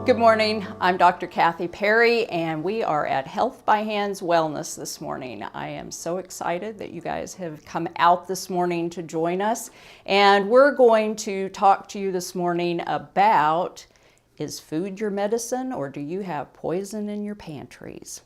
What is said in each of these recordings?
Good morning, I'm Dr. Kathy Perry and we are at Health by Hands Wellness this morning. I am so excited that you guys have come out this morning to join us, and we're going to talk to you this morning about, is food your medicine or do you have poison in your pantries?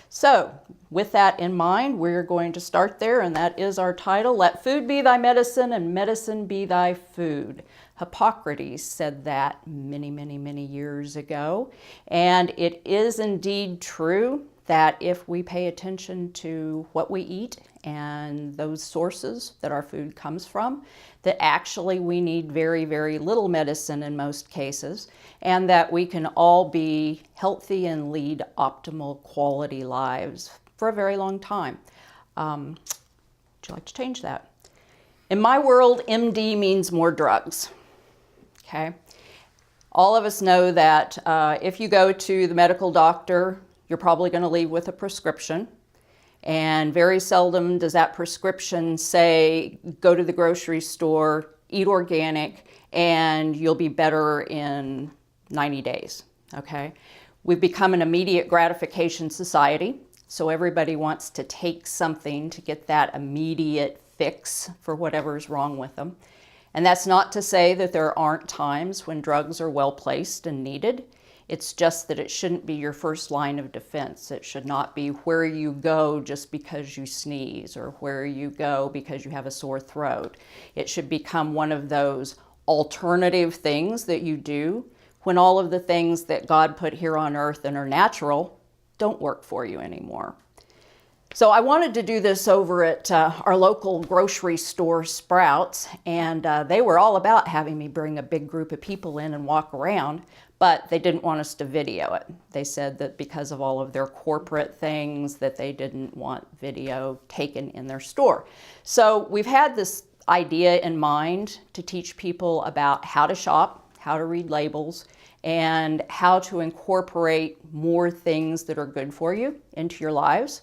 So with that in mind, we're going to start there, and that is our title, Let Food Be Thy Medicine and Medicine Be Thy Food. Hippocrates said that many years ago, and it is indeed true that if we pay attention to what we eat and those sources that our food comes from, that actually we need very little medicine in most cases, and that we can all be healthy and lead optimal quality lives for a very long time. Would you like to change that? In my world, MD means more drugs. Okay. All of us know that if you go to the medical doctor, you're probably going to leave with a prescription. And very seldom does that prescription say, go to the grocery store, eat organic, and you'll be better in 90 days. Okay. We've become an immediate gratification society. So everybody wants to take something to get that immediate fix for whatever's wrong with them. And that's not to say that there aren't times when drugs are well placed and needed. It's just that it shouldn't be your first line of defense. It should not be where you go just because you sneeze or where you go because you have a sore throat. It should become one of those alternative things that you do when all of the things that God put here on earth and are natural don't work for you anymore. So I wanted to do this over at our local grocery store, Sprouts, and they were all about having me bring a big group of people in and walk around, but they didn't want us to video it. They said that because of all of their corporate things that they didn't want video taken in their store. So we've had this idea in mind to teach people about how to shop, how to read labels, and how to incorporate more things that are good for you into your lives.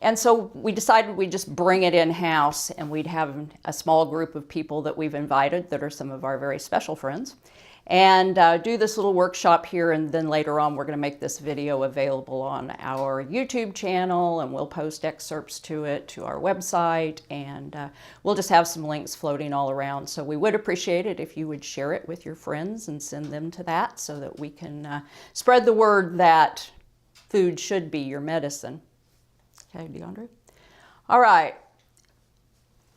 And so we decided we'd just bring it in-house, and we'd have a small group of people that we've invited that are some of our very special friends, and do this little workshop here, and then later on we're going to make this video available on our YouTube channel, and we'll post excerpts to it to our website, and we'll just have some links floating all around. So we would appreciate it if you would share it with your friends and send them to that so that we can spread the word that food should be your medicine. Okay, DeAndre? All right.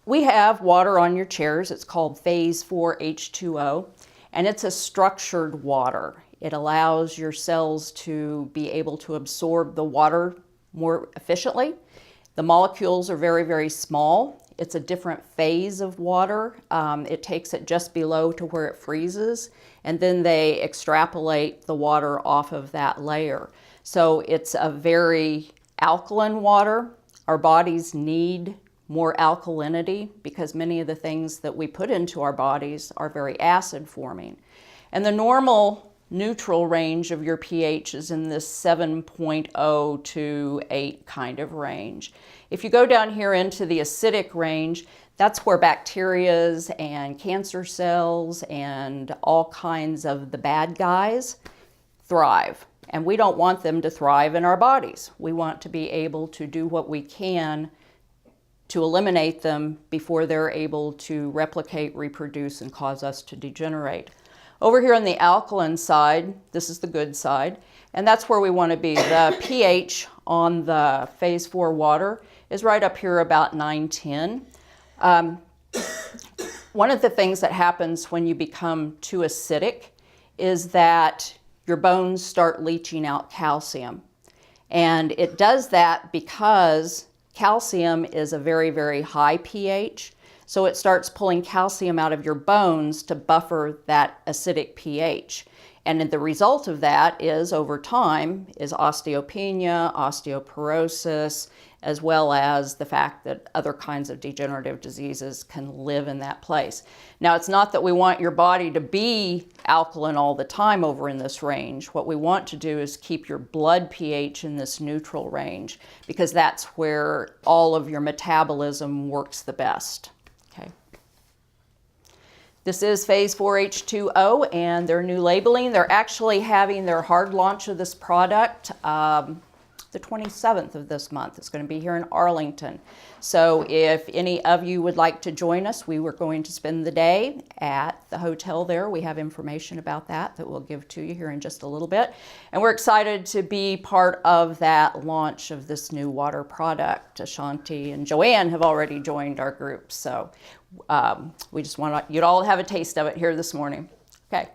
We have water on your chairs. It's called Phase 4 H2O, and it's a structured water. It allows your cells to be able to absorb the water more efficiently. The molecules are very small. It's a different phase of water. It takes it just below to where it freezes, and then they extrapolate the water off of that layer. So it's a very alkaline water. Our bodies need more alkalinity because many of the things that we put into our bodies are very acid forming. And the normal neutral range of your pH is in this 7.0 to 8 kind of range. If you go down here into the acidic range, that's where bacterias and cancer cells and all kinds of the bad guys thrive. And we don't want them to thrive in our bodies. We want to be able to do what we can to eliminate them before they're able to replicate, reproduce, and cause us to degenerate. Over here on the alkaline side, this is the good side, and that's where we want to be. The pH on the Phase 4 water is right up here about 9-10. One of the things that happens when you become too acidic is that your bones start leaching out calcium. And it does that because calcium is a very high pH. So it starts pulling calcium out of your bones to buffer that acidic pH. And the result of that is, over time, is osteopenia, osteoporosis, as well as the fact that other kinds of degenerative diseases can live in that place. Now, it's not that we want your body to be alkaline all the time over in this range. What we want to do is keep your blood pH in this neutral range, because that's where all of your metabolism works the best. Okay. This is Phase 4 H2O and their new labeling. They're actually having their hard launch of this product the 27th of this month. It's going to be here in Arlington. So if any of you would like to join us, we were going to spend the day at the hotel there. We have information about that we'll give to you here in just a little bit. And we're excited to be part of that launch of this new water product. Ashanti and Joanne have already joined our group. So we just want you to all have a taste of it here this morning. Okay.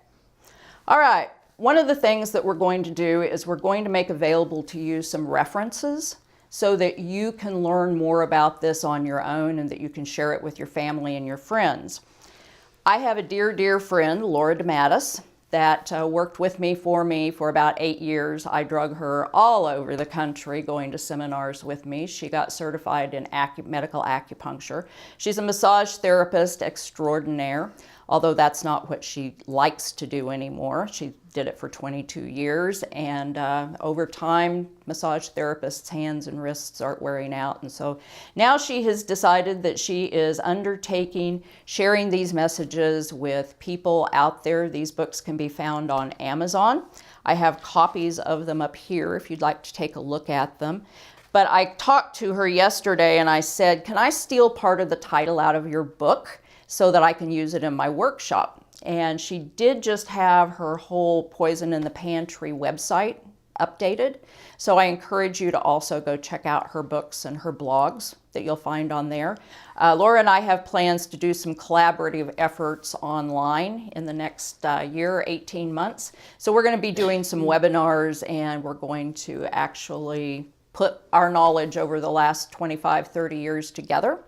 All right. One of the things that we're going to do is we're going to make available to you some references so that you can learn more about this on your own and that you can share it with your family and your friends. I have a dear, dear friend, Laura DeMattis, that worked with me for about 8 years. I drug her all over the country going to seminars with me. She got certified in medical acupuncture. She's a massage therapist extraordinaire, although that's not what she likes to do anymore. She did it for 22 years, and over time, massage therapists' hands and wrists are wearing out. And so now she has decided that she is undertaking sharing these messages with people out there. These books can be found on Amazon. I have copies of them up here if you'd like to take a look at them. But I talked to her yesterday and I said, can I steal part of the title out of your book so that I can use it in my workshop? And she did just have her whole Poison in the Pantry website updated. So I encourage you to also go check out her books and her blogs that you'll find on there. Laura and I have plans to do some collaborative efforts online in the next year, 18 months. So we're going to be doing some webinars, and we're going to actually put our knowledge over the last 25, 30 years together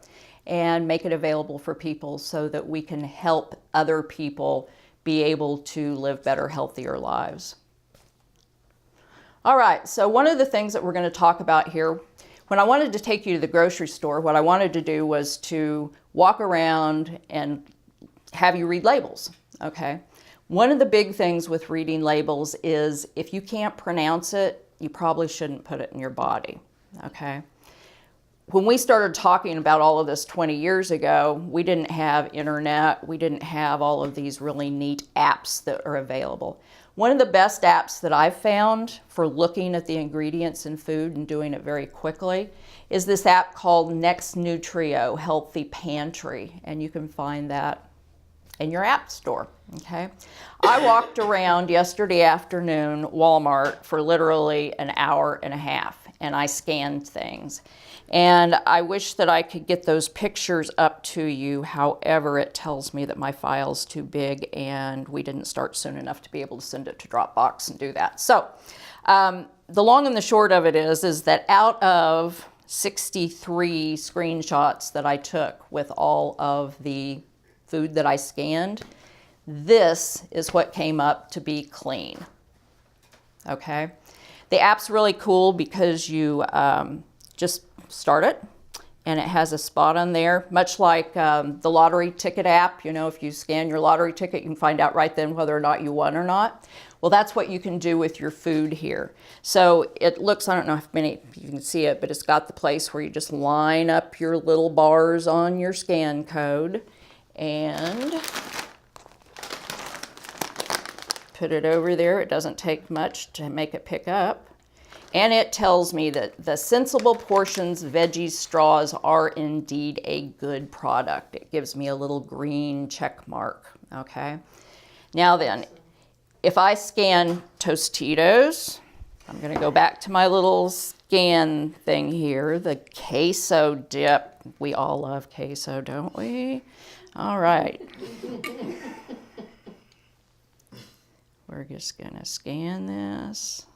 and make it available for people so that we can help other people be able to live better, healthier lives. All right, so one of the things that we're going to talk about here, when I wanted to take you to the grocery store, what I wanted to do was to walk around and have you read labels, okay? One of the big things with reading labels is if you can't pronounce it, you probably shouldn't put it in your body, okay? When we started talking about all of this 20 years ago, we didn't have internet, we didn't have all of these really neat apps that are available. One of the best apps that I've found for looking at the ingredients in food and doing it very quickly is this app called NextNutrio Healthy Pantry, and you can find that in your app store, okay? I walked around yesterday afternoon, Walmart, for literally an hour and a half, and I scanned things. And I wish that I could get those pictures up to you. However, it tells me that my file's too big and we didn't start soon enough to be able to send it to Dropbox and do that. So the long and the short of it is that out of 63 screenshots that I took with all of the food that I scanned, this is what came up to be clean, okay? The app's really cool because you just start it, and it has a spot on there, much like the lottery ticket app. You know, if you scan your lottery ticket, you can find out right then whether or not you won or not. Well, that's what you can do with your food here. So it looks, I don't know if many of you can see it, but it's got the place where you just line up your little bars on your scan code and put it over there. It doesn't take much to make it pick up. And it tells me that the Sensible Portions Veggie Straws are indeed a good product. It gives me a little green check mark, okay? Now then, if I scan Tostitos, I'm gonna go back to my little scan thing here, the queso dip. We all love queso, don't we? All right. We're just gonna scan this.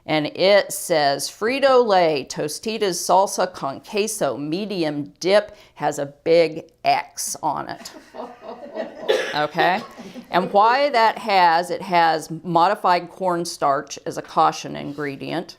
And it says Frito-Lay Tostitos Salsa con Queso Medium Dip has a big X on it. Okay? And why that it has modified cornstarch as a caution ingredient.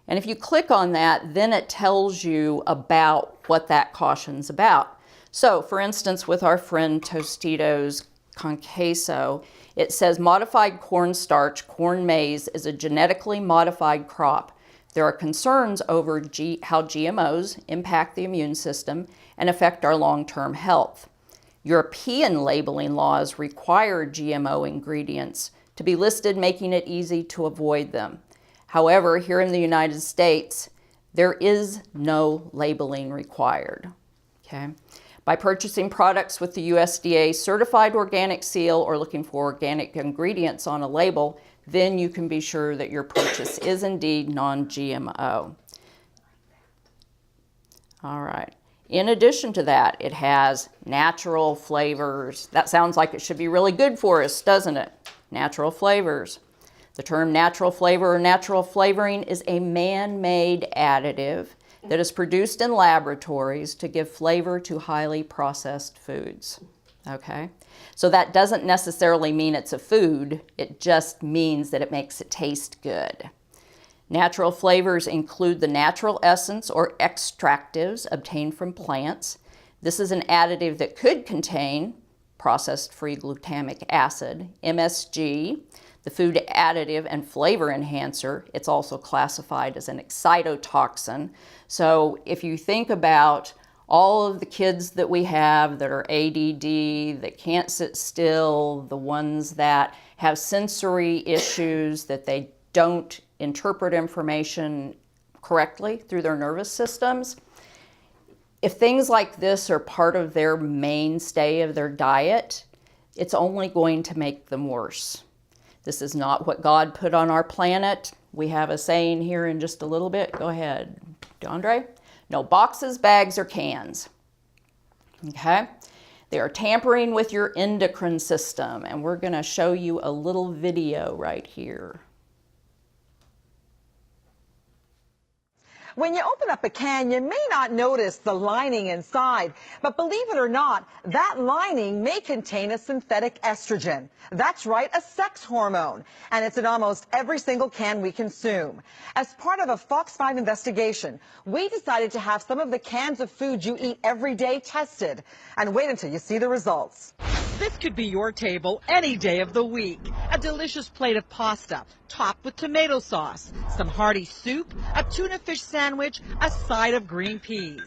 And if you click on that, then it tells you about what that caution's about. So, for instance, with our friend Tostitos con Queso, it says modified cornstarch, corn maize, is a genetically modified crop. There are concerns over how GMOs impact the immune system and affect our long-term health. European labeling laws require GMO ingredients to be listed, making it easy to avoid them. However, here in the United States, there is no labeling required. Okay? By purchasing products with the USDA certified organic seal or looking for organic ingredients on a label, then you can be sure that your purchase is indeed non-GMO. All right. In addition to that, it has natural flavors. That sounds like it should be really good for us, doesn't it? Natural flavors. The term natural flavor or natural flavoring is a man-made additive that is produced in laboratories to give flavor to highly processed foods. Okay? So that doesn't necessarily mean it's a food, it just means that it makes it taste good. Natural flavors include the natural essence or extractives obtained from plants. This is an additive that could contain processed free glutamic acid, MSG, the food additive and flavor enhancer. It's also classified as an excitotoxin. So if you think about all of the kids that we have that are ADD, that can't sit still, the ones that have sensory issues, that they don't interpret information correctly through their nervous systems, if things like this are part of their mainstay of their diet, it's only going to make them worse. This is not what God put on our planet. We have a saying here in just a little bit. Go ahead, DeAndre. No boxes, bags, or cans. Okay? They are tampering with your endocrine system, and we're going to show you a little video right here. When you open up a can, you may not notice the lining inside, but believe it or not, that lining may contain a synthetic estrogen. That's right, a sex hormone, and it's in almost every single can we consume. As part of a Fox 5 investigation, we decided to have some of the cans of food you eat every day tested, and wait until you see the results. This could be your table any day of the week. A delicious plate of pasta, topped with tomato sauce, some hearty soup, a tuna fish sandwich, a side of green peas.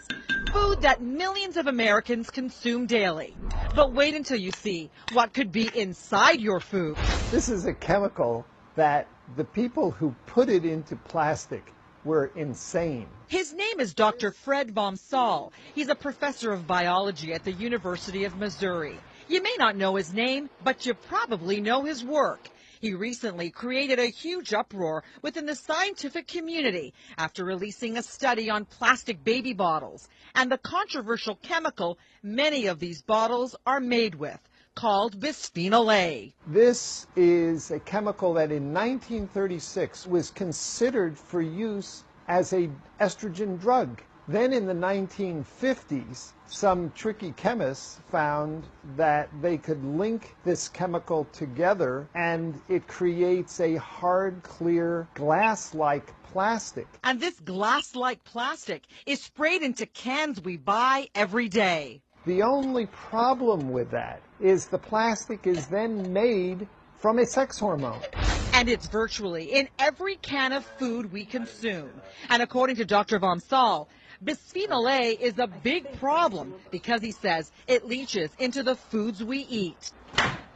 Food that millions of Americans consume daily. But wait until you see what could be inside your food. This is a chemical that the people who put it into plastic were insane. His name is Dr. Fred Bomsall. He's a professor of biology at the University of Missouri. You may not know his name, but you probably know his work. He recently created a huge uproar within the scientific community after releasing a study on plastic baby bottles and the controversial chemical many of these bottles are made with, called bisphenol A. This is a chemical that in 1936 was considered for use as an estrogen drug. Then in the 1950s, some tricky chemists found that they could link this chemical together and it creates a hard, clear, glass-like plastic. And this glass-like plastic is sprayed into cans we buy every day. The only problem with that is the plastic is then made from a sex hormone. And it's virtually in every can of food we consume. And according to Dr. Bomsall, bisphenol A is a big problem because he says it leaches into the foods we eat.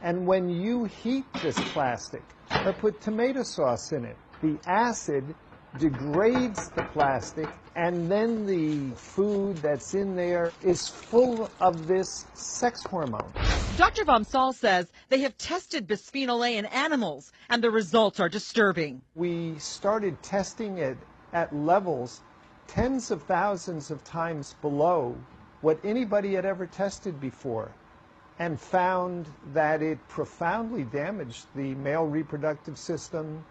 And when you heat this plastic or put tomato sauce in it, the acid degrades the plastic and then the food that's in there is full of this sex hormone. Dr. Bomsall says they have tested bisphenol A in animals and the results are disturbing. We started testing it at levels tens of thousands of times below what anybody had ever tested before and found that it profoundly damaged the male reproductive system.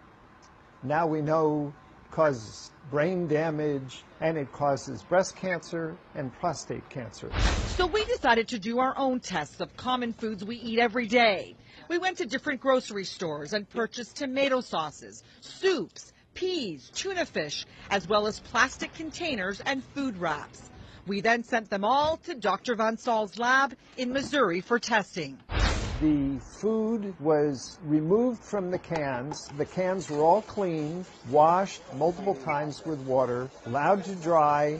Now we know it causes brain damage and it causes breast cancer and prostate cancer. So we decided to do our own tests of common foods we eat every day. We went to different grocery stores and purchased tomato sauces, soups, peas, tuna fish, as well as plastic containers and food wraps. We then sent them all to Dr. Bomsall's lab in Missouri for testing. The food was removed from the cans. The cans were all cleaned, washed multiple times with water, allowed to dry,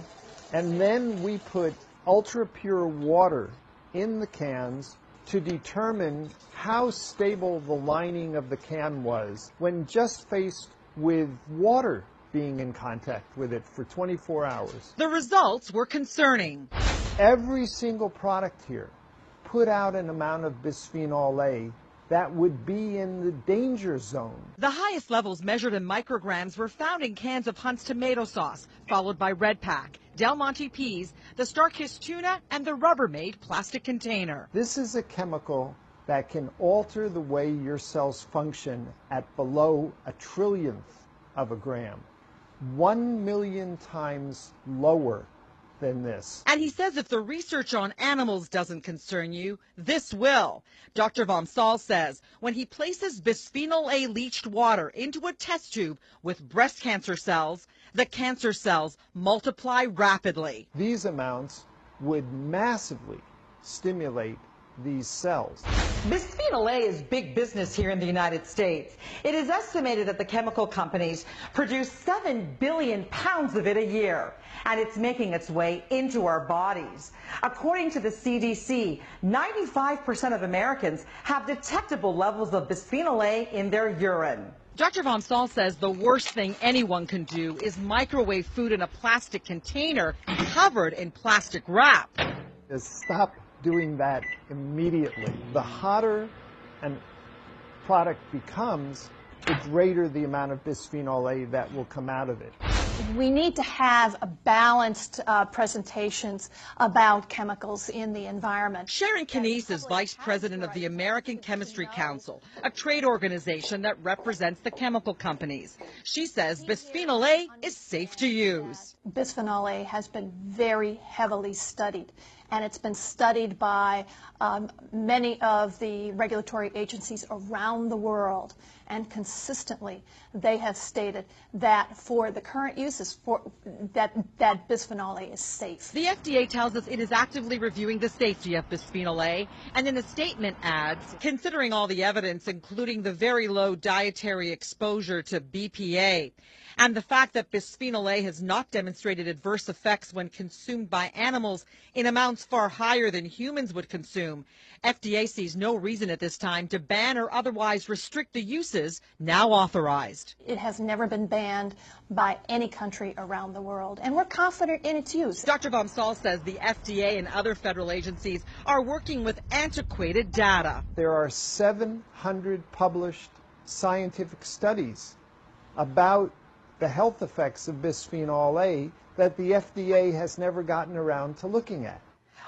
and then we put ultra pure water in the cans to determine how stable the lining of the can was when just faced with water being in contact with it for 24 hours. The results were concerning. Every single product here put out an amount of bisphenol A that would be in the danger zone. The highest levels measured in micrograms were found in cans of Hunt's tomato sauce, followed by Red Pack, Del Monte peas, the Starkist tuna, and the Rubbermaid plastic container. This is a chemical that can alter the way your cells function at below a trillionth of a gram, 1 million times lower than this. And he says if the research on animals doesn't concern you, this will. Dr. Vamsal says when he places bisphenol A leached water into a test tube with breast cancer cells, the cancer cells multiply rapidly. These amounts would massively stimulate these cells. Bisphenol A is big business here in the United States. It is estimated that the chemical companies produce 7 billion pounds of it a year, and it's making its way into our bodies. According to the CDC, 95% of Americans have detectable levels of bisphenol A in their urine. Dr. Vamsal says the worst thing anyone can do is microwave food in a plastic container covered in plastic wrap. Is stop doing that immediately. The hotter a product becomes, the greater the amount of bisphenol A that will come out of it. We need to have a balanced presentations about chemicals in the environment. Sharon Knies is vice president of the American Chemistry Council, a trade organization that represents the chemical companies. She says bisphenol A is safe to use. Bisphenol A has been very heavily studied, and it's been studied by many of the regulatory agencies around the world, and consistently they have stated that for the current uses that bisphenol A is safe. The FDA tells us it is actively reviewing the safety of bisphenol A, and in a statement adds, considering all the evidence, including the very low dietary exposure to BPA, and the fact that bisphenol A has not demonstrated adverse effects when consumed by animals in amounts far higher than humans would consume, FDA sees no reason at this time to ban or otherwise restrict the uses now authorized. It has never been banned by any country around the world, and we're confident in its use. Dr. Vamsal says the FDA and other federal agencies are working with antiquated data. There are 700 published scientific studies about the health effects of bisphenol A that the FDA has never gotten around to looking at.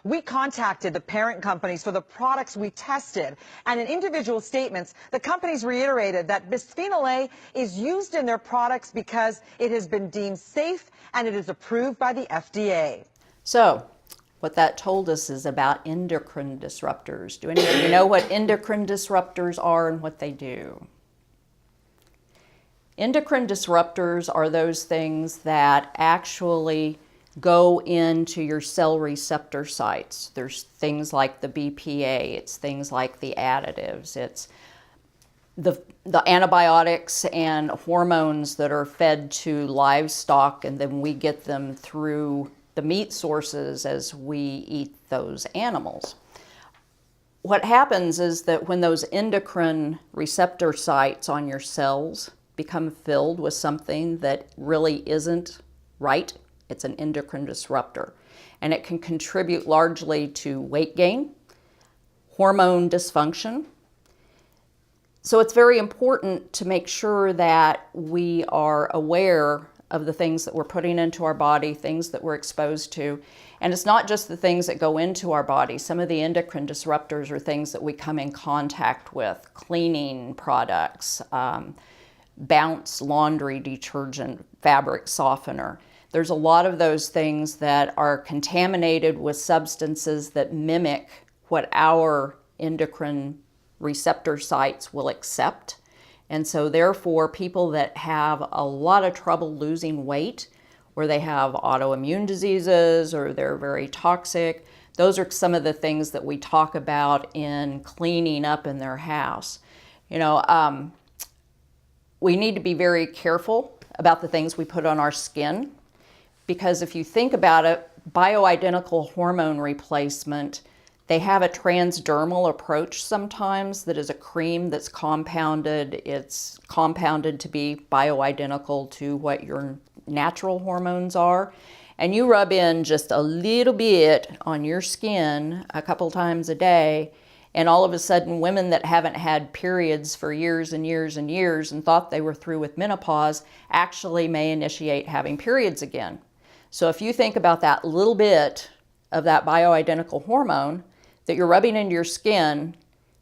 We contacted the parent companies for the products we tested, and in individual statements, the companies reiterated that bisphenol A is used in their products because it has been deemed safe and it is approved by the FDA. So, what that told us is about endocrine disruptors. Do any of you know what endocrine disruptors are and what they do? Endocrine disruptors are those things that actually go into your cell receptor sites. There's things like the BPA, it's things like the additives, it's the antibiotics and hormones that are fed to livestock, and then we get them through the meat sources as we eat those animals. What happens is that when those endocrine receptor sites on your cells become filled with something that really isn't right, it's an endocrine disruptor. And it can contribute largely to weight gain, hormone dysfunction. So it's very important to make sure that we are aware of the things that we're putting into our body, things that we're exposed to. And it's not just the things that go into our body. Some of the endocrine disruptors are things that we come in contact with, cleaning products, Bounce laundry detergent, fabric softener. There's a lot of those things that are contaminated with substances that mimic what our endocrine receptor sites will accept. And so therefore, people that have a lot of trouble losing weight, or they have autoimmune diseases, or they're very toxic, those are some of the things that we talk about in cleaning up in their house. You know, we need to be very careful about the things we put on our skin, because if you think about it, bioidentical hormone replacement They have a transdermal approach sometimes that is a cream that's compounded. It's compounded to be bioidentical to what your natural hormones are. And you rub in just a little bit on your skin a couple times a day, and all of a sudden women that haven't had periods for years and years and years and thought they were through with menopause actually may initiate having periods again. So if you think about that little bit of that bioidentical hormone that you're rubbing into your skin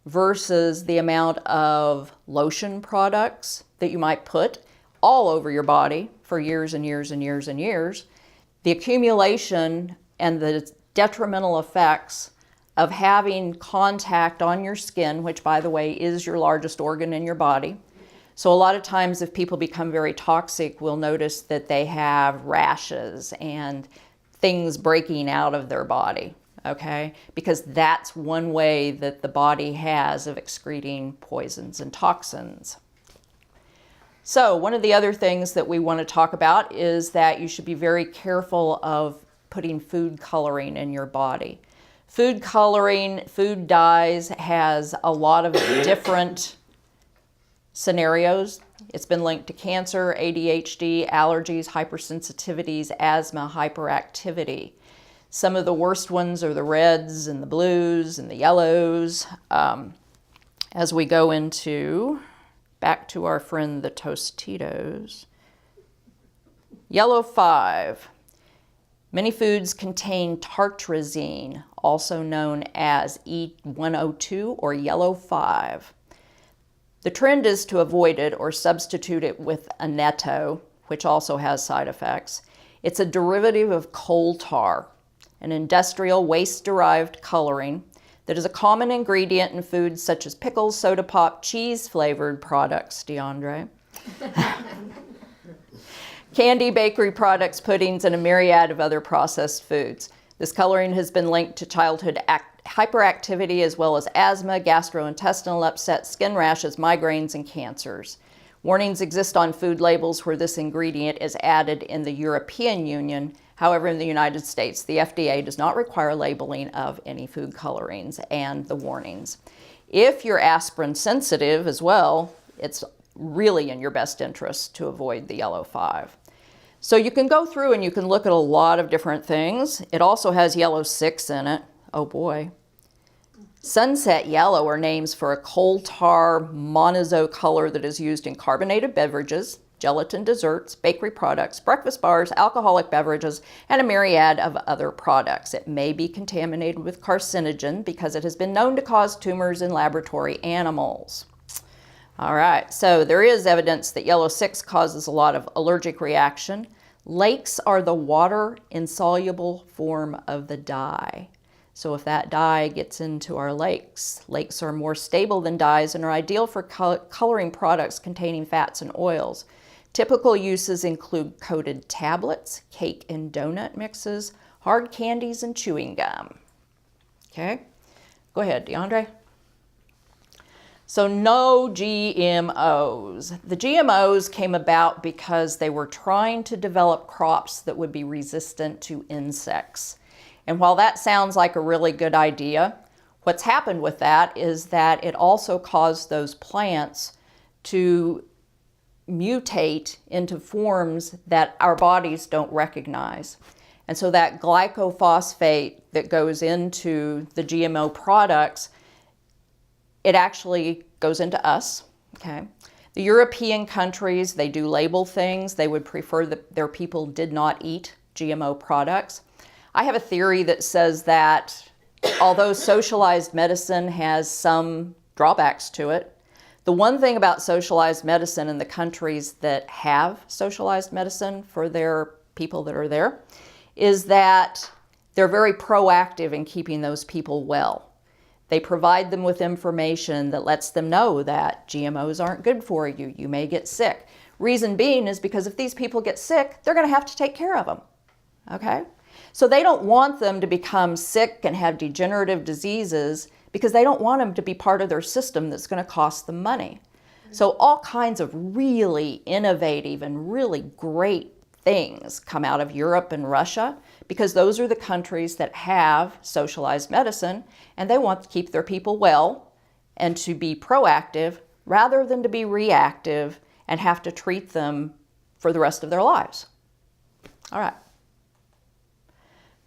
versus the amount of lotion products that you might put all over your body for years and years and years and years, the accumulation and the detrimental effects of having contact on your skin, which by the way is your largest organ in your body. So a lot of times if people become very toxic, we'll notice that they have rashes and things breaking out of their body, okay? Because that's one way that the body has of excreting poisons and toxins. So one of the other things that we want to talk about is that you should be very careful of putting food coloring in your body. Food coloring, food dyes has a lot of different scenarios. It's been linked to cancer, ADHD, allergies, hypersensitivities, asthma, hyperactivity. Some of the worst ones are the reds and the blues and the yellows. As we go into, back to our friend the Tostitos. Yellow 5. Many foods contain tartrazine, also known as E102 or yellow 5. The trend is to avoid it or substitute it with annetto, which also has side effects. It's a derivative of coal tar, an industrial waste-derived coloring that is a common ingredient in foods such as pickles, soda pop, cheese-flavored products, DeAndre, candy, bakery products, puddings, and a myriad of other processed foods. This coloring has been linked to childhood hyperactivity as well as asthma, gastrointestinal upset, skin rashes, migraines, and cancers. Warnings exist on food labels where this ingredient is added in the European Union. However, in the United States, the FDA does not require labeling of any food colorings and the warnings. If you're aspirin sensitive as well, it's really in your best interest to avoid the yellow 5. So you can go through and you can look at a lot of different things. It also has yellow 6 in it. Oh boy. Sunset yellow are names for a coal tar monozo color that is used in carbonated beverages, gelatin desserts, bakery products, breakfast bars, alcoholic beverages, and a myriad of other products. It may be contaminated with carcinogen because it has been known to cause tumors in laboratory animals. All right, so there is evidence that yellow 6 causes a lot of allergic reaction. Lakes are the water-insoluble form of the dye. So if that dye gets into our lakes, lakes are more stable than dyes and are ideal for coloring products containing fats and oils. Typical uses include coated tablets, cake and donut mixes, hard candies, and chewing gum. Okay, go ahead, DeAndre. So no GMOs. The GMOs came about because they were trying to develop crops that would be resistant to insects. And while that sounds like a really good idea, what's happened with that is that it also caused those plants to mutate into forms that our bodies don't recognize. And so that glycophosphate that goes into the GMO products, it actually goes into us, okay? The European countries, they do label things. They would prefer that their people did not eat GMO products. I have a theory that says that although socialized medicine has some drawbacks to it, the one thing about socialized medicine in the countries that have socialized medicine for their people that are there is that they're very proactive in keeping those people well. They provide them with information that lets them know that GMOs aren't good for you. You may get sick. Reason being is because if these people get sick, they're going to have to take care of them, okay? So they don't want them to become sick and have degenerative diseases because they don't want them to be part of their system that's going to cost them money. So all kinds of really innovative and really great things come out of Europe and Russia because those are the countries that have socialized medicine and they want to keep their people well and to be proactive rather than to be reactive and have to treat them for the rest of their lives. All right.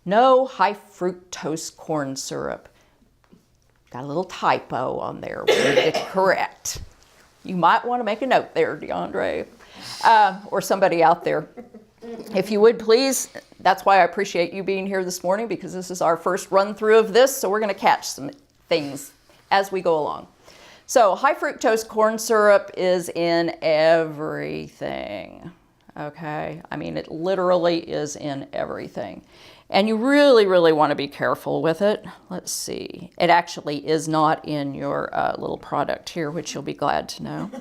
No high fructose corn syrup. Got a little typo on there. We did it correct. You might want to make a note there, DeAndre, or somebody out there. If you would please, that's why I appreciate you being here this morning, because this is our first run through of this, so we're going to catch some things as we go along. So high fructose corn syrup is in everything, okay? I mean, it literally is in everything. And you really, really want to be careful with it. Let's see. It actually is not in your little product here, which you'll be glad to know.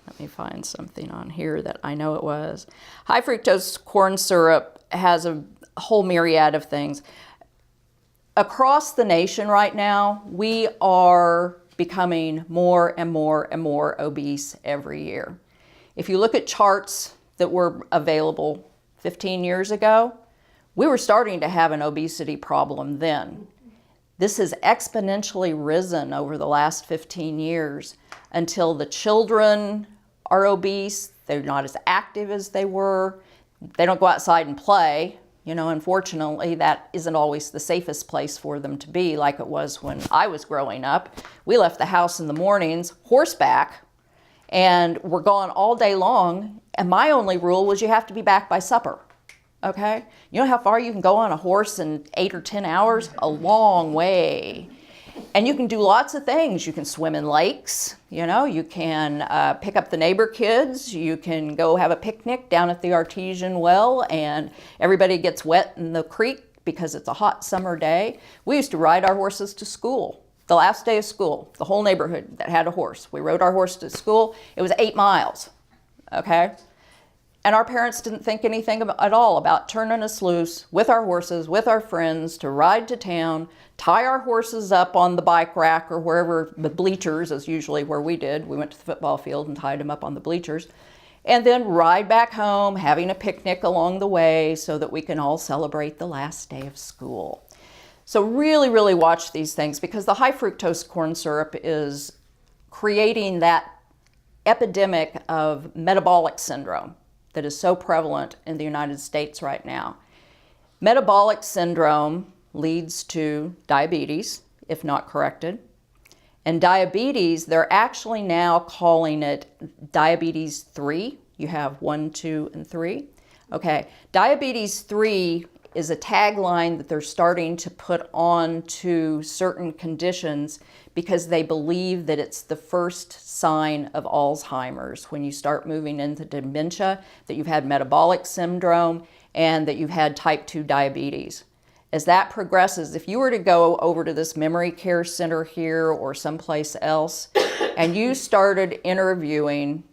Let me find something on here that I know it was. High fructose corn syrup has a whole myriad of things. Across the nation right now, we are becoming more and more and more obese every year. If you look at charts that were available 15 years ago, we were starting to have an obesity problem then. This has exponentially risen over the last 15 years until the children are obese, they're not as active as they were, they don't go outside and play. You know, unfortunately, that isn't always the safest place for them to be like it was when I was growing up. We left the house in the mornings, horseback, and we're gone all day long. And my only rule was you have to be back by supper, okay? You know how far you can go on a horse in 8 or 10 hours? A long way. And you can do lots of things. You can swim in lakes, you know, you can pick up the neighbor kids, you can go have a picnic down at the artesian well and everybody gets wet in the creek because it's a hot summer day. We used to ride our horses to school. The last day of school, the whole neighborhood that had a horse, we rode our horse to school. It was 8 miles, okay? And our parents didn't think anything at all about turning us loose with our horses, with our friends, to ride to town, tie our horses up on the bike rack or wherever, the bleachers is usually where we did. We went to the football field and tied them up on the bleachers. And then ride back home, having a picnic along the way so that we can all celebrate the last day of school. So really, really watch these things because the high fructose corn syrup is creating that epidemic of metabolic syndrome that is so prevalent in the United States right now. Metabolic syndrome leads to diabetes, if not corrected. And diabetes, they're actually now calling it diabetes 3. You have 1, 2, and 3. Okay, diabetes 3 is a tagline that they're starting to put on to certain conditions because they believe that it's the first sign of Alzheimer's when you start moving into dementia, that you've had metabolic syndrome and that you've had type 2 diabetes. As that progresses, if you were to go over to this memory care center here or someplace else and you started interviewing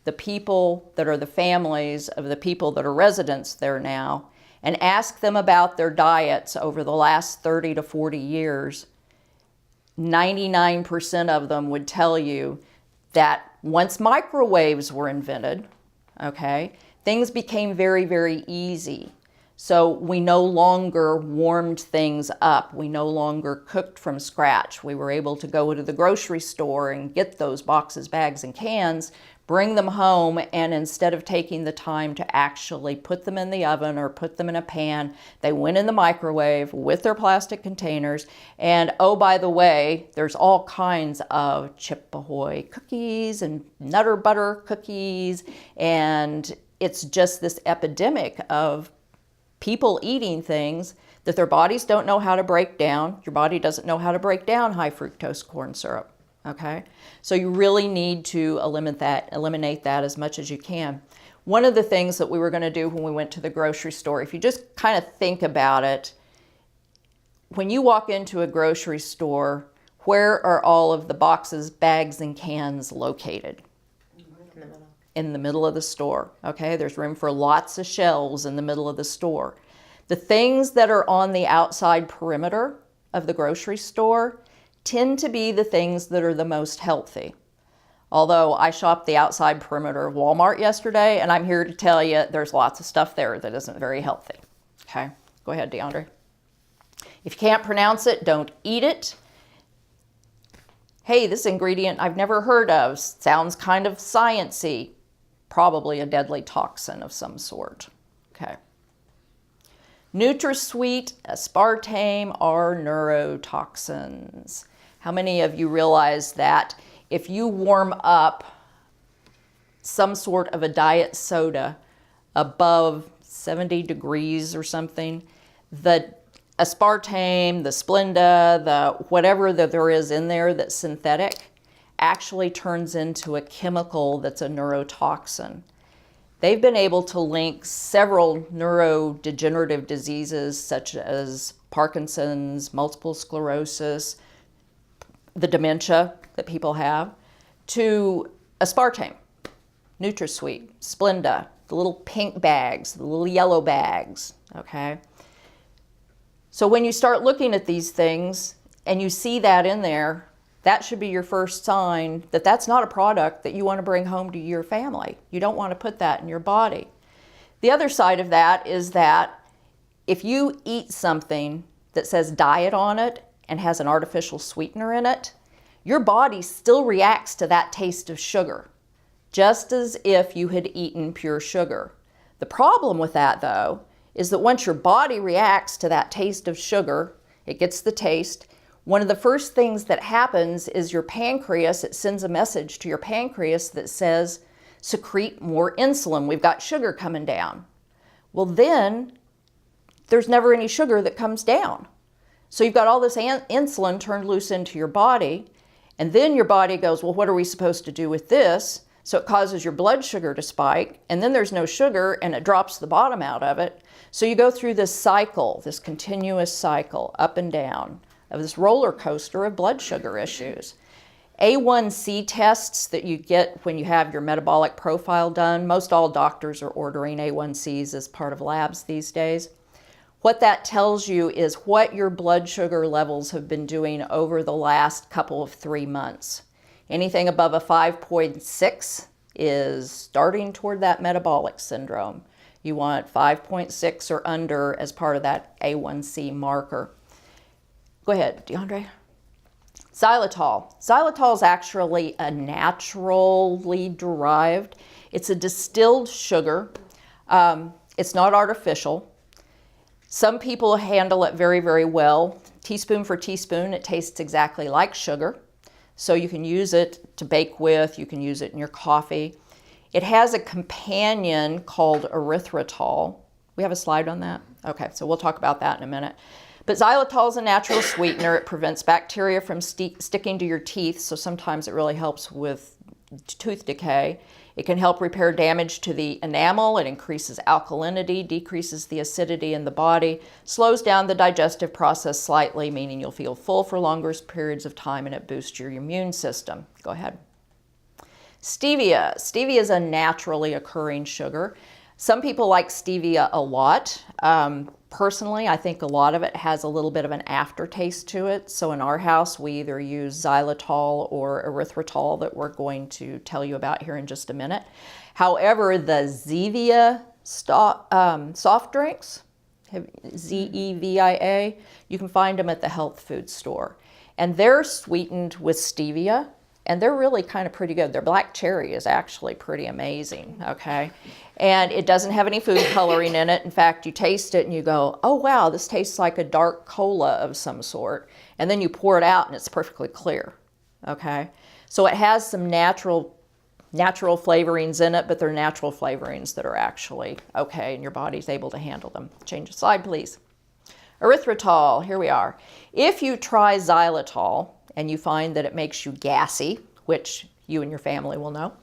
the people that are the families of the people that are residents there now and ask them about their diets over the last 30 to 40 years, 99% of them would tell you that once microwaves were invented, okay, things became very, very easy. So we no longer warmed things up. We no longer cooked from scratch. We were able to go to the grocery store and get those boxes, bags, and cans, bring them home, and instead of taking the time to actually put them in the oven or put them in a pan, they went in the microwave with their plastic containers. And oh, by the way, there's all kinds of Chip Ahoy cookies and Nutter Butter cookies, and it's just this epidemic of people eating things that their bodies don't know how to break down. Your body doesn't know how to break down high fructose corn syrup, okay? So you really need to eliminate that as much as you can. One of the things that we were gonna do when we went to the grocery store, if you just kind of think about it, when you walk into a grocery store, where are all of the boxes, bags, and cans located? In the middle of the store, okay? There's room for lots of shelves in the middle of the store. The things that are on the outside perimeter of the grocery store tend to be the things that are the most healthy. Although I shopped the outside perimeter of Walmart yesterday, and I'm here to tell you there's lots of stuff there that isn't very healthy. Okay, go ahead, DeAndre. If you can't pronounce it, don't eat it. Hey, this ingredient I've never heard of, sounds kind of science-y. Probably a deadly toxin of some sort. Okay. NutraSweet, aspartame are neurotoxins. How many of you realize that if you warm up some sort of a diet soda above 70 degrees or something, the aspartame, the Splenda, the whatever that there is in there that's synthetic actually turns into a chemical that's a neurotoxin. They've been able to link several neurodegenerative diseases such as Parkinson's, multiple sclerosis, the dementia that people have, to aspartame, NutraSweet, Splenda, the little pink bags, the little yellow bags, okay? So when you start looking at these things and you see that in there, that should be your first sign that that's not a product that you want to bring home to your family. You don't want to put that in your body. The other side of that is that if you eat something that says diet on it and has an artificial sweetener in it, your body still reacts to that taste of sugar, just as if you had eaten pure sugar. The problem with that, though, is that once your body reacts to that taste of sugar, it gets the taste. One of the first things that happens is your pancreas, it sends a message to your pancreas that says, secrete more insulin. We've got sugar coming down. Well, then there's never any sugar that comes down. So you've got all this insulin turned loose into your body, and then your body goes, well, what are we supposed to do with this? So it causes your blood sugar to spike, and then there's no sugar, and it drops the bottom out of it. So you go through this cycle, this continuous cycle, up and down, of this roller coaster of blood sugar issues. A1C tests that you get when you have your metabolic profile done, most all doctors are ordering A1Cs as part of labs these days. What that tells you is what your blood sugar levels have been doing over the last couple of 3 months. Anything above a 5.6 is starting toward that metabolic syndrome. You want 5.6 or under as part of that A1C marker. Go ahead, DeAndre. Xylitol. Xylitol is actually a naturally derived. It's a distilled sugar. It's not artificial. Some people handle it very, very well. Teaspoon for teaspoon, it tastes exactly like sugar. So you can use it to bake with, you can use it in your coffee. It has a companion called erythritol. We have a slide on that? Okay, so we'll talk about that in a minute. But xylitol is a natural sweetener. It prevents bacteria from sticking to your teeth, so sometimes it really helps with tooth decay. It can help repair damage to the enamel. It increases alkalinity, decreases the acidity in the body, slows down the digestive process slightly, meaning you'll feel full for longer periods of time, and it boosts your immune system. Go ahead. Stevia. Stevia is a naturally occurring sugar. Some people like stevia a lot. Personally, I think a lot of it has a little bit of an aftertaste to it. So in our house, we either use xylitol or erythritol that we're going to tell you about here in just a minute. However, the Zevia soft drinks, Zevia, you can find them at the health food store. And they're sweetened with stevia, and they're really kind of pretty good. Their black cherry is actually pretty amazing, okay? And it doesn't have any food coloring in it. In fact, you taste it and you go, oh wow, this tastes like a dark cola of some sort. And then you pour it out and it's perfectly clear, okay? So it has some natural flavorings in it, but they're natural flavorings that are actually okay and your body's able to handle them. Change the slide, please. Erythritol, here we are. If you try xylitol and you find that it makes you gassy, which you and your family will know,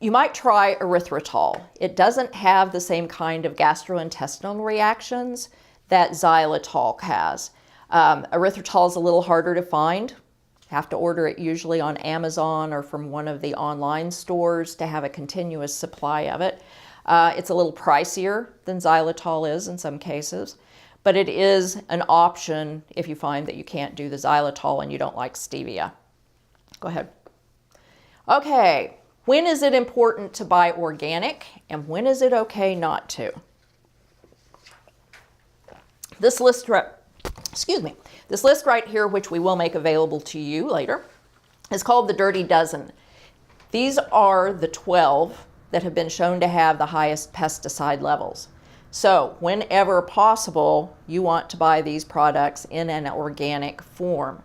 you might try erythritol. It doesn't have the same kind of gastrointestinal reactions that xylitol has. Erythritol is a little harder to find. You have to order it usually on Amazon or from one of the online stores to have a continuous supply of it. It's a little pricier than xylitol is in some cases, but it is an option if you find that you can't do the xylitol and you don't like stevia. Go ahead. Okay, when is it important to buy organic and when is it okay not to? This list right here, which we will make available to you later, is called the Dirty Dozen. These are the 12 that have been shown to have the highest pesticide levels. So whenever possible, you want to buy these products in an organic form.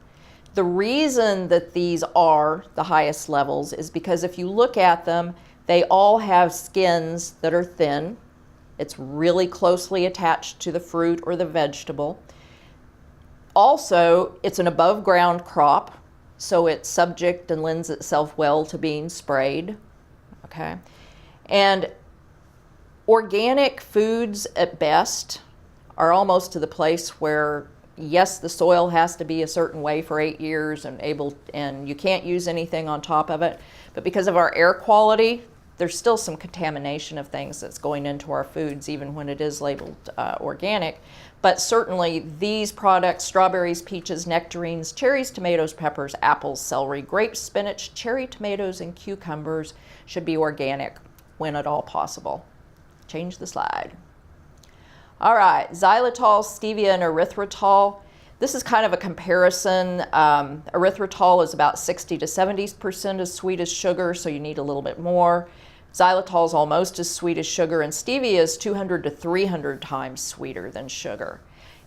The reason that these are the highest levels is because if you look at them, they all have skins that are thin. It's really closely attached to the fruit or the vegetable. Also, it's an above ground crop, so it's subject and lends itself well to being sprayed. Okay. And organic foods at best are almost to the place where, yes, the soil has to be a certain way for 8 years and you can't use anything on top of it, but because of our air quality, there's still some contamination of things that's going into our foods even when it is labeled organic. But certainly these products, strawberries, peaches, nectarines, cherries, tomatoes, peppers, apples, celery, grapes, spinach, cherry tomatoes, and cucumbers should be organic when at all possible. Change the slide. All right, xylitol, stevia, and erythritol. This is kind of a comparison. Erythritol is about 60 to 70% as sweet as sugar, so you need a little bit more. Xylitol is almost as sweet as sugar, and stevia is 200 to 300 times sweeter than sugar.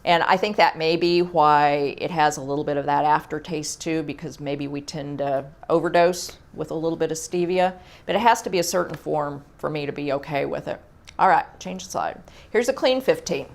And I think that may be why it has a little bit of that aftertaste too, because maybe we tend to overdose with a little bit of stevia, but it has to be a certain form for me to be okay with it. All right, change the slide. Here's a Clean 15.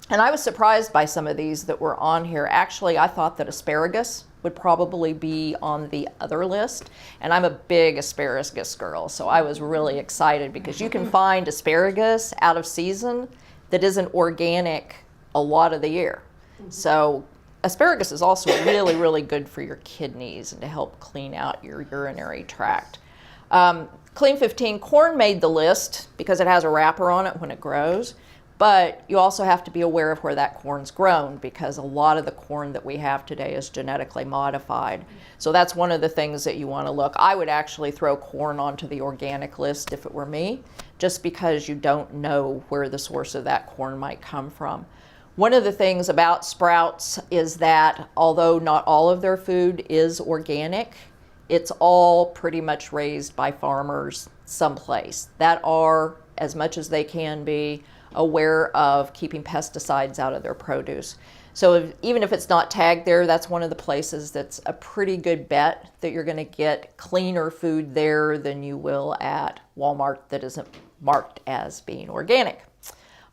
And I was surprised by some of these that were on here. Actually, I thought that asparagus would probably be on the other list. And I'm a big asparagus girl, so I was really excited because you can find asparagus out of season that isn't organic a lot of the year. So asparagus is also really, really good for your kidneys and to help clean out your urinary tract. Clean 15, corn made the list because it has a wrapper on it when it grows. But you also have to be aware of where that corn's grown because a lot of the corn that we have today is genetically modified. So that's one of the things that you want to look. I would actually throw corn onto the organic list if it were me, just because you don't know where the source of that corn might come from. One of the things about sprouts is that although not all of their food is organic, it's all pretty much raised by farmers someplace that are, as much as they can be, aware of keeping pesticides out of their produce. So even if it's not tagged there, that's one of the places that's a pretty good bet that you're going to get cleaner food there than you will at Walmart that isn't marked as being organic.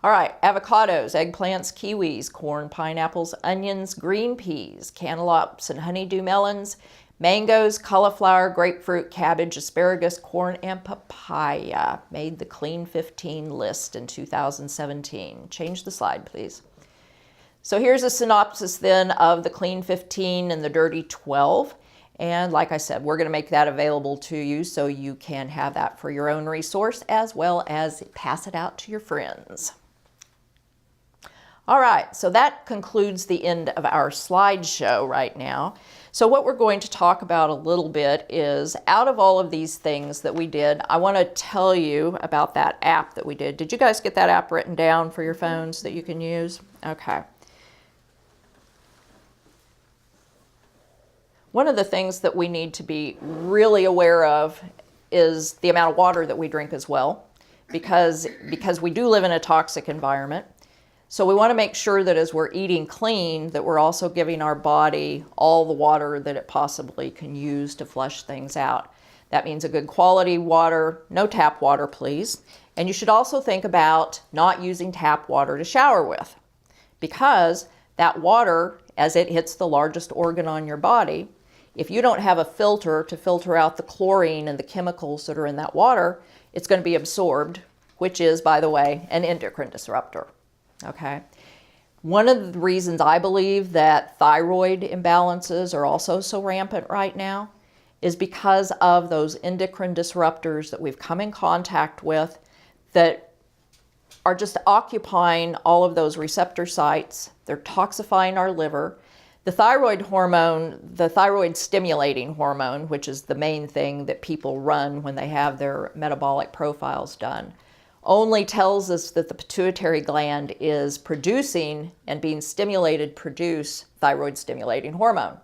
All right, avocados, eggplants, kiwis, corn, pineapples, onions, green peas, cantaloupes and honeydew melons, mangoes, cauliflower, grapefruit, cabbage, asparagus, corn, and papaya made the Clean 15 list in 2017. Change the slide, please. So here's a synopsis then of the Clean 15 and the Dirty 12. And like I said, we're going to make that available to you so you can have that for your own resource as well as pass it out to your friends. All right, so that concludes the end of our slideshow right now. So what we're going to talk about a little bit is, out of all of these things that we did, I want to tell you about that app that we did. Did you guys get that app written down for your phones that you can use? Okay. One of the things that we need to be really aware of is the amount of water that we drink as well, because we do live in a toxic environment. So we want to make sure that as we're eating clean, that we're also giving our body all the water that it possibly can use to flush things out. That means a good quality water, no tap water, please. And you should also think about not using tap water to shower with, because that water, as it hits the largest organ on your body, if you don't have a filter to filter out the chlorine and the chemicals that are in that water, it's going to be absorbed, which is, by the way, an endocrine disruptor. Okay. One of the reasons I believe that thyroid imbalances are also so rampant right now is because of those endocrine disruptors that we've come in contact with that are just occupying all of those receptor sites. They're toxifying our liver. The thyroid hormone, the thyroid stimulating hormone, which is the main thing that people run when they have their metabolic profiles done, only tells us that the pituitary gland is producing and being stimulated produce thyroid stimulating hormone.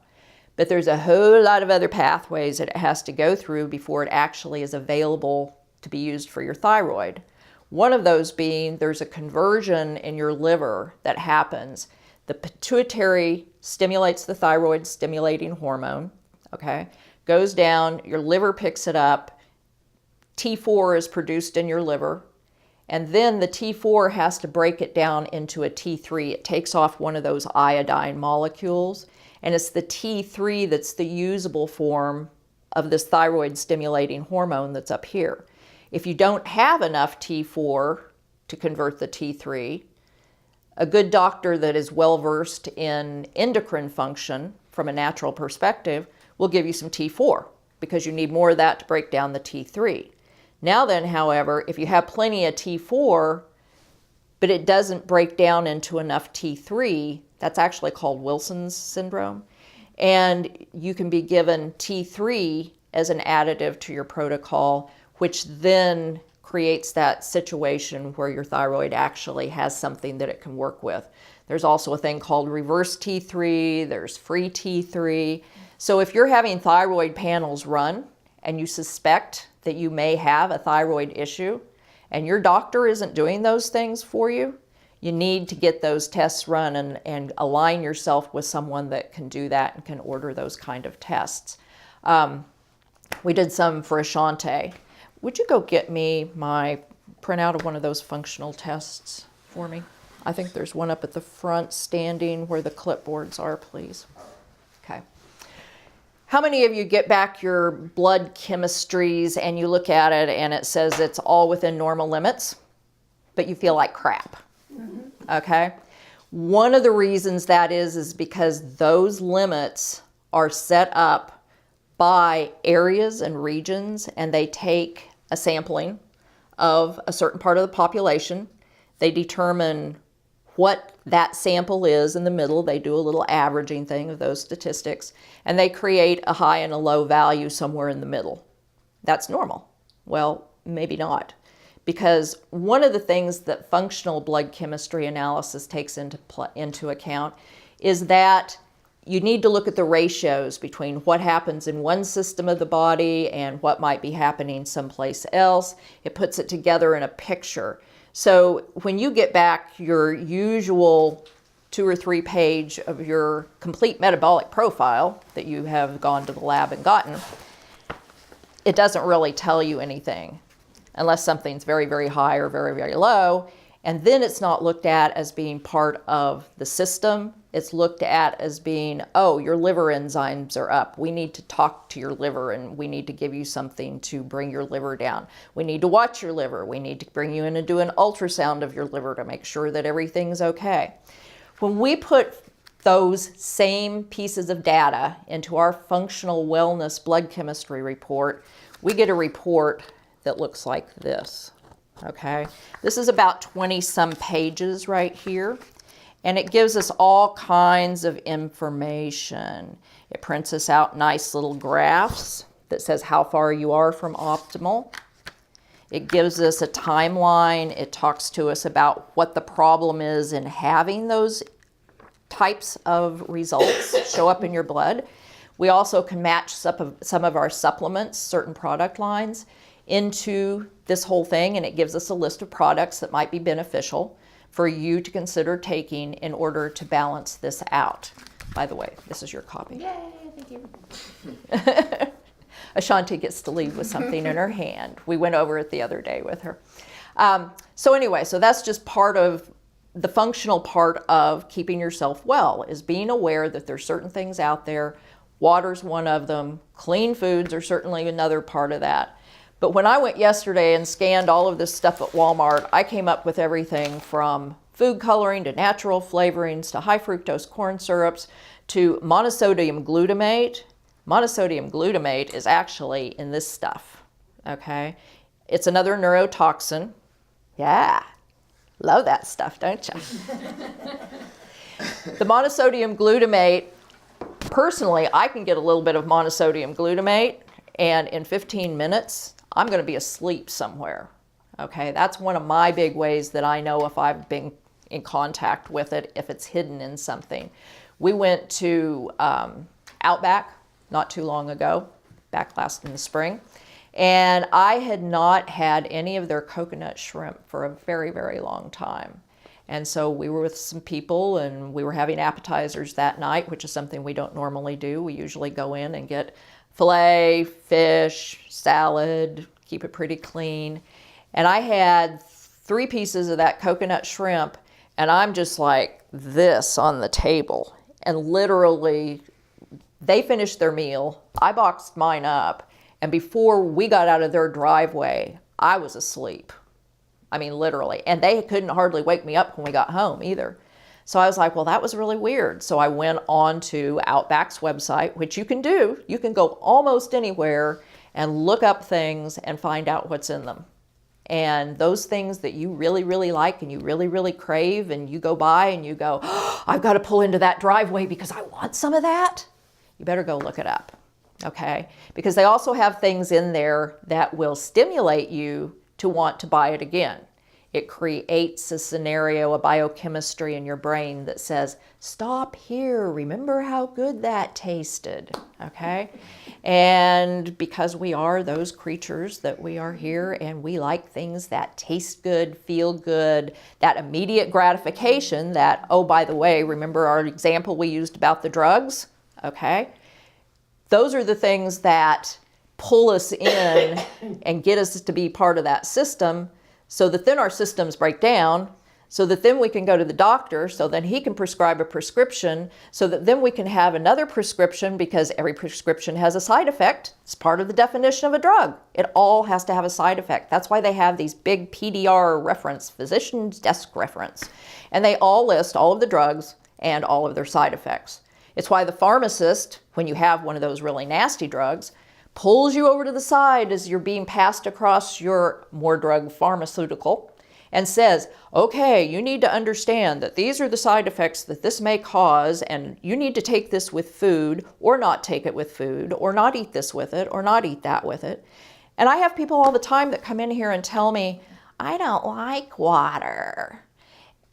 But there's a whole lot of other pathways that it has to go through before it actually is available to be used for your thyroid. One of those being there's a conversion in your liver that happens. The pituitary stimulates the thyroid stimulating hormone, okay? Goes down, your liver picks it up, T4 is produced in your liver, and then the T4 has to break it down into a T3. It takes off one of those iodine molecules, and it's the T3 that's the usable form of this thyroid stimulating hormone that's up here. If you don't have enough T4 to convert the T3, a good doctor that is well versed in endocrine function from a natural perspective will give you some T4 because you need more of that to break down the T3. Now then, however, if you have plenty of T4, but it doesn't break down into enough T3, that's actually called Wilson's syndrome. And you can be given T3 as an additive to your protocol, which then creates that situation where your thyroid actually has something that it can work with. There's also a thing called reverse T3, there's free T3. So if you're having thyroid panels run and you suspect that you may have a thyroid issue and your doctor isn't doing those things for you, you need to get those tests run and align yourself with someone that can do that and can order those kind of tests. We did some for Ashante. Would you go get me my printout of one of those functional tests for me? I think there's one up at the front standing where the clipboards are, please. Okay. How many of you get back your blood chemistries and you look at it and it says it's all within normal limits, but you feel like crap? Mm-hmm. Okay. One of the reasons that is because those limits are set up by areas and regions, and they take a sampling of a certain part of the population. They determine what that sample is in the middle. They do a little averaging thing of those statistics, and they create a high and a low value somewhere in the middle. That's normal. Well, maybe not, because one of the things that functional blood chemistry analysis takes into account is that you need to look at the ratios between what happens in one system of the body and what might be happening someplace else. It puts it together in a picture. So when you get back your usual 2 or 3 page of your complete metabolic profile that you have gone to the lab and gotten, it doesn't really tell you anything unless something's very, very high or very, very low. And then it's not looked at as being part of the system. It's looked at as being, oh, your liver enzymes are up. We need to talk to your liver and we need to give you something to bring your liver down. We need to watch your liver. We need to bring you in and do an ultrasound of your liver to make sure that everything's okay. When we put those same pieces of data into our functional wellness blood chemistry report, we get a report that looks like this. Okay, this is about 20 some pages right here, and it gives us all kinds of information. It prints us out nice little graphs that says how far you are from optimal. It gives us a timeline. It talks to us about what the problem is in having those types of results show up in your blood. We also can match some of our supplements, certain product lines, into this whole thing, and it gives us a list of products that might be beneficial for you to consider taking in order to balance this out. By the way, this is your copy. Yay, thank you. Ashante gets to leave with something in her hand. We went over it the other day with her. So anyway, so that's just part of the functional part of keeping yourself well, is being aware that there's certain things out there. Water's one of them. Clean foods are certainly another part of that. But when I went yesterday and scanned all of this stuff at Walmart, I came up with everything from food coloring to natural flavorings to high fructose corn syrups to monosodium glutamate. Monosodium glutamate is actually in this stuff, okay? It's another neurotoxin. Yeah, love that stuff, don't you? The monosodium glutamate personally, I can get a little bit of monosodium glutamate, and in 15 minutes, I'm going to be asleep somewhere. Okay, that's one of my big ways that I know if I've been in contact with it, if it's hidden in something. We went to Outback not too long ago, back last in the spring, and I had not had any of their coconut shrimp for a very, very long time. And so we were with some people and we were having appetizers that night, which is something we don't normally do. We usually go in and get filet, fish, salad, keep it pretty clean. And I had 3 pieces of that coconut shrimp, and I'm just like this on the table. And literally, they finished their meal, I boxed mine up, and before we got out of their driveway, I was asleep. I mean, literally. And they couldn't hardly wake me up when we got home either. So I was like, well, that was really weird. So I went on to Outback's website, which you can do. You can go almost anywhere and look up things and find out what's in them. And those things that you really, really like and you really, really crave, and you go by and you go, oh, I've got to pull into that driveway because I want some of that, you better go look it up, okay? Because they also have things in there that will stimulate you to want to buy it again. It creates a scenario, a biochemistry in your brain that says, stop here, remember how good that tasted, okay? And because we are those creatures that we are here and we like things that taste good, feel good, that immediate gratification that, oh, by the way, remember our example we used about the drugs, okay? Those are the things that pull us in and get us to be part of that system, so that then our systems break down, so that then we can go to the doctor, so then he can prescribe a prescription, so that then we can have another prescription, because every prescription has a side effect. It's part of the definition of a drug. It all has to have a side effect. That's why they have these big PDR reference, physician's desk reference, and they all list all of the drugs and all of their side effects. It's why the pharmacist, when you have one of those really nasty drugs, pulls you over to the side as you're being passed across your more drug pharmaceutical and says, okay, you need to understand that these are the side effects that this may cause, and you need to take this with food or not take it with food, or not eat this with it or not eat that with it. And I have people all the time that come in here and tell me, I don't like water.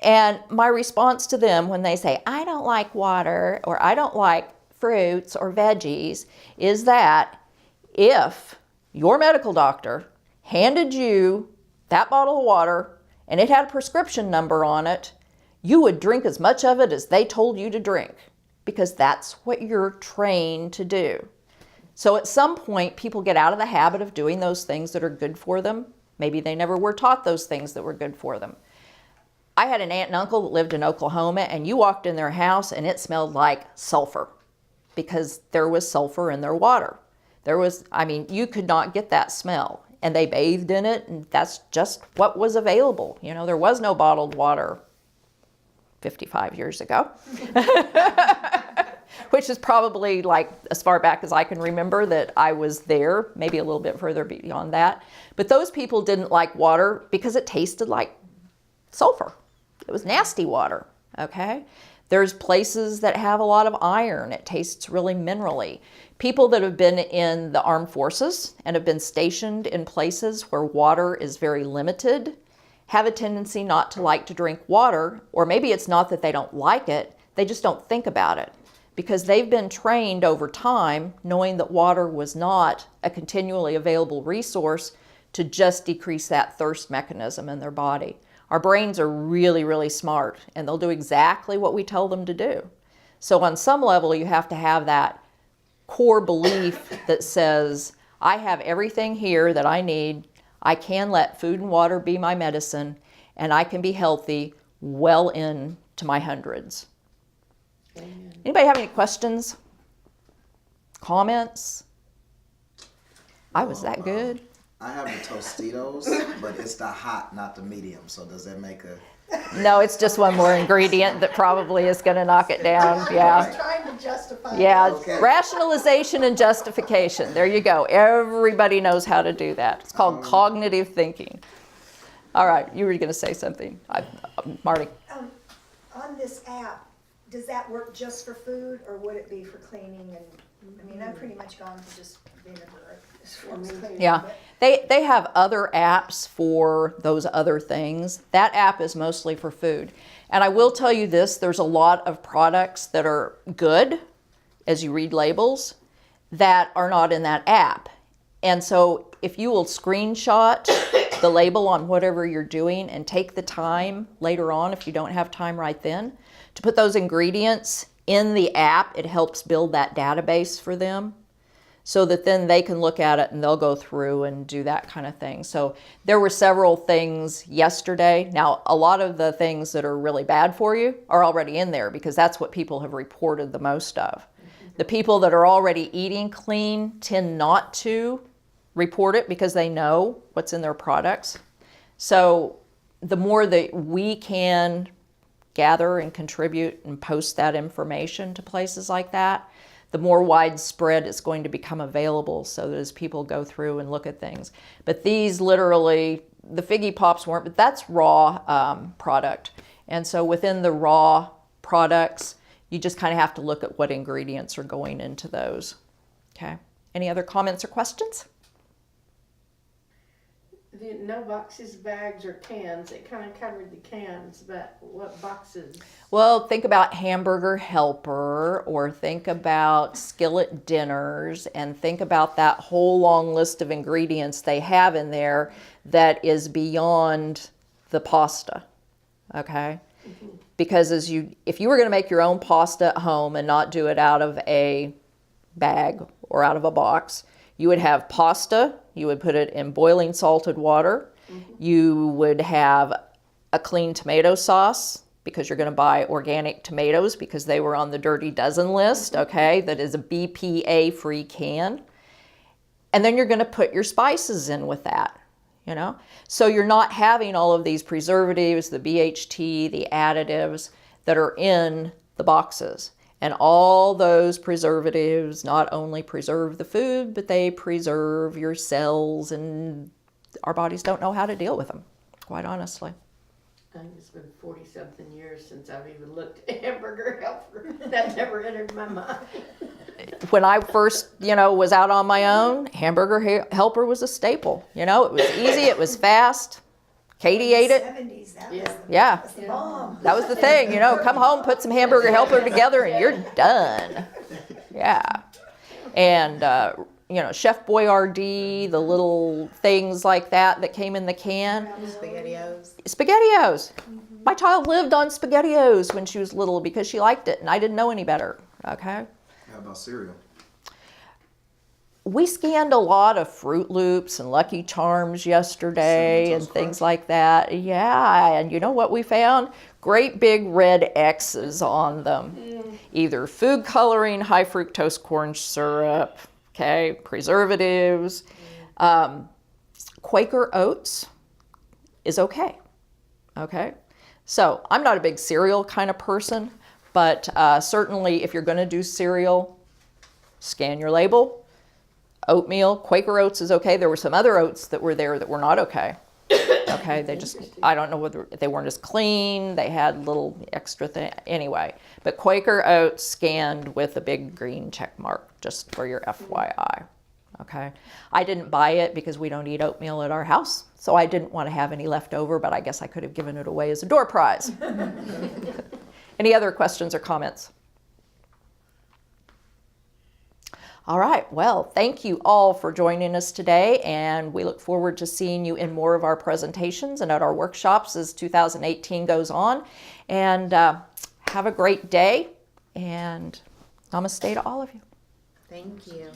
And my response to them when they say, I don't like water, or I don't like fruits or veggies, is that if your medical doctor handed you that bottle of water and it had a prescription number on it, you would drink as much of it as they told you to drink, because that's what you're trained to do. So at some point, people get out of the habit of doing those things that are good for them. Maybe they never were taught those things that were good for them. I had an aunt and uncle that lived in Oklahoma, and you walked in their house and it smelled like sulfur, because there was sulfur in their water. You could not get that smell, and they bathed in it, and that's just what was available. You know, there was no bottled water 55 years ago, which is probably like as far back as I can remember that I was there, maybe a little bit further beyond that. But those people didn't like water because it tasted like sulfur. It was nasty water, okay? There's places that have a lot of iron. It tastes really minerally. People that have been in the armed forces and have been stationed in places where water is very limited have a tendency not to like to drink water, or maybe it's not that they don't like it, they just don't think about it, because they've been trained over time knowing that water was not a continually available resource to just decrease that thirst mechanism in their body. Our brains are really, really smart, and they'll do exactly what we tell them to do. So on some level, you have to have that core belief that says, I have everything here that I need. I can let food and water be my medicine, and I can be healthy well into my hundreds. Amen. Anybody have any questions? Comments? I was that good? I have the Tostitos, but it's the hot, not the medium. So does that make a... No, it's just one more ingredient that probably is going to knock it down. Yeah. Trying to justify. Yeah. Okay. Rationalization and justification. There you go. Everybody knows how to do that. It's called cognitive thinking. All right. You were going to say something. Marty. On this app, does that work just for food, or would it be for cleaning? And I mean, I've pretty much gone for just vinegar as far as cleaning. Yeah, but- they have other apps for those other things. That app is mostly for food. And I will tell you this, there's a lot of products that are good, as you read labels, that are not in that app. And so if you will screenshot the label on whatever you're doing and take the time later on, if you don't have time right then, to put those ingredients in the app, it helps build that database for them so that then they can look at it and they'll go through and do that kind of thing. So there were several things yesterday. Now, a lot of the things that are really bad for you are already in there because that's what people have reported the most of. The people that are already eating clean tend not to report it because they know what's in their products. So the more that we can gather and contribute and post that information to places like that, the more widespread it's going to become available so that as people go through and look at things. But these literally, the Figgy Pops weren't, but that's raw product. And so within the raw products, you just kind of have to look at what ingredients are going into those. Okay. Any other comments or questions? No boxes, bags, or cans. It kind of covered the cans, but what boxes? Well, think about Hamburger Helper, or think about Skillet Dinners, and think about that whole long list of ingredients they have in there that is beyond the pasta, okay? Because if you were going to make your own pasta at home and not do it out of a bag or out of a box, you would have pasta, you would put it in boiling salted water, you would have a clean tomato sauce because you're going to buy organic tomatoes because they were on the Dirty Dozen list, okay, that is a BPA-free can. And then you're going to put your spices in with that, you know? So you're not having all of these preservatives, the BHT, the additives that are in the boxes. And all those preservatives not only preserve the food, but they preserve your cells, and our bodies don't know how to deal with them, quite honestly. I think it's been 40-something years since I've even looked at Hamburger Helper. That never entered my mind. When I first, was out on my own, Hamburger Helper was a staple. It was easy, it was fast. Katie ate it. 70s, that Yeah. was the, Yeah. that was the bomb. That was the thing, come home, put some Hamburger Helper together, and you're done. Yeah. And, Chef Boyardee, the little things like that came in the can. SpaghettiOs. SpaghettiOs. My child lived on SpaghettiOs when she was little because she liked it, and I didn't know any better, okay? How about cereal? We scanned a lot of Fruit Loops and Lucky Charms yesterday Cinnamon and Toast things Crunch. like that. Yeah, and you know what we found? Great big red X's on them. Either food coloring, high fructose corn syrup, okay, preservatives. Quaker Oats is okay, okay? So I'm not a big cereal kind of person, but certainly if you're gonna do cereal, scan your label. Oatmeal, Quaker Oats is okay. There were some other oats that were there that were not okay. Okay, I don't know whether they weren't as clean, they had little extra thing, anyway. But Quaker Oats scanned with a big green check mark, just for your FYI, okay? I didn't buy it because we don't eat oatmeal at our house, so I didn't want to have any left over, but I guess I could have given it away as a door prize. Any other questions or comments? All right, well, thank you all for joining us today, and we look forward to seeing you in more of our presentations and at our workshops as 2018 goes on. And have a great day, and namaste to all of you. Thank you.